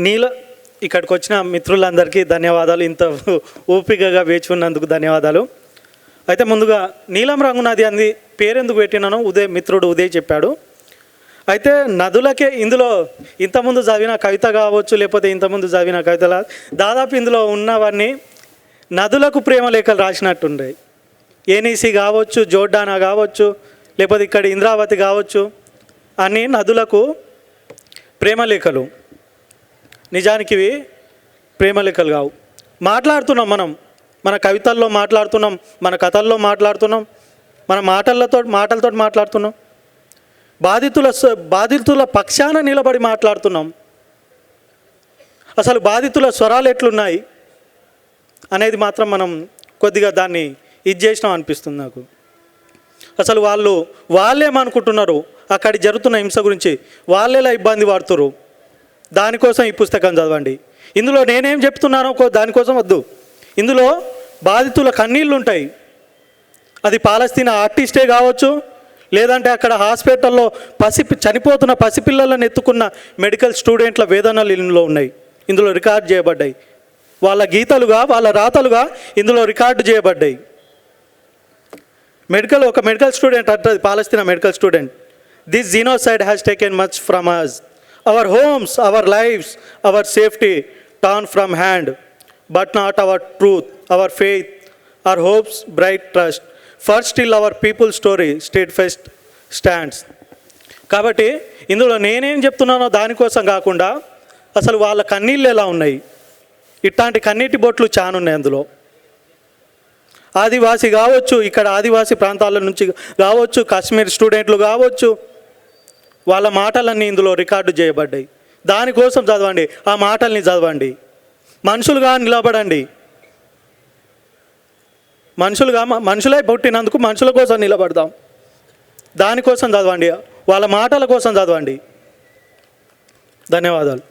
నీల ఇక్కడికి వచ్చిన మిత్రులందరికీ ధన్యవాదాలు. ఇంత ఓపికగా వేచి ఉన్నందుకు ధన్యవాదాలు. అయితే ముందుగా నీలం రంగు నది అంది పేరెందుకు పెట్టినానో మిత్రుడు ఉదయ్ చెప్పాడు. అయితే నదులకే ఇందులో ఇంతకుముందు చదివిన కవిత కావచ్చు, లేకపోతే ఇంతకుముందు చదివిన కవితల దాదాపు ఇందులో ఉన్నవన్నీ నదులకు ప్రేమ లేఖలు రాసినట్టుండే. ఏనీసీ కావచ్చు, జోర్డానా కావచ్చు, లేకపోతే ఇక్కడ ఇంద్రావతి కావచ్చు, అన్నీ నదులకు ప్రేమలేఖలు. నిజానికి ఇవి ప్రేమలేఖలు కావు. మాట్లాడుతున్నాం మనం, మన కవితల్లో మాట్లాడుతున్నాం, మన కథల్లో మాట్లాడుతున్నాం, మన మాటలతో మాట్లాడుతున్నాం, బాధితుల పక్షాన నిలబడి మాట్లాడుతున్నాం. అసలు బాధితుల స్వరాలు ఎట్లున్నాయి అనేది మాత్రం మనం కొద్దిగా దాన్ని చేసినాం అనిపిస్తుంది నాకు. అసలు వాళ్ళేమనుకుంటున్నారు అక్కడ జరుగుతున్న హింస గురించి, వాళ్ళేలా ఇబ్బంది పడుతున్నారు, దానికోసం ఈ పుస్తకం చదవండి. ఇందులో నేనేం చెప్తున్నానో దానికోసం వద్దు. ఇందులో బాధితుల కన్నీళ్ళు ఉంటాయి. అది పాలస్తీనా ఆర్టిస్టే కావచ్చు, లేదంటే అక్కడ హాస్పిటల్లో చనిపోతున్న పసిపిల్లలను ఎత్తుకున్న మెడికల్ స్టూడెంట్ల వేదనలు ఇందులో ఉన్నాయి, ఇందులో రికార్డ్ చేయబడ్డాయి. వాళ్ళ గీతలుగా, వాళ్ళ రాతలుగా ఇందులో రికార్డు చేయబడ్డాయి. ఒక మెడికల్ స్టూడెంట్ అంటది, Palestine medical student, this genocide has taken much from us, our homes, our lives, our safety turn from hand, but not our truth, our faith, our hopes, bright trust, for still our people story state fest stands. కాబట్టి ఇందులో నేనేం చెప్తున్నానో దానికోసం కాకుండా అసలు వాళ్ళ కన్నీళ్ళు ఎలా ఉన్నాయి, ఇట్లాంటి కన్నీటి బొట్లు చానున్నాయి అందులో. ఆదివాసీ కావచ్చు, ఇక్కడ ఆదివాసీ ప్రాంతాల నుంచి కావచ్చు, కాశ్మీర్ స్టూడెంట్లు కావచ్చు, వాళ్ళ మాటలన్నీ ఇందులో రికార్డు చేయబడ్డాయి. దానికోసం చదవండి, ఆ మాటల్ని చదవండి. మనుషులుగా నిలబడండి. మనుషులై పుట్టినందుకు మనుషుల కోసం నిలబడదాం. దానికోసం చదవండి, వాళ్ళ మాటల కోసం చదవండి. ధన్యవాదాలు.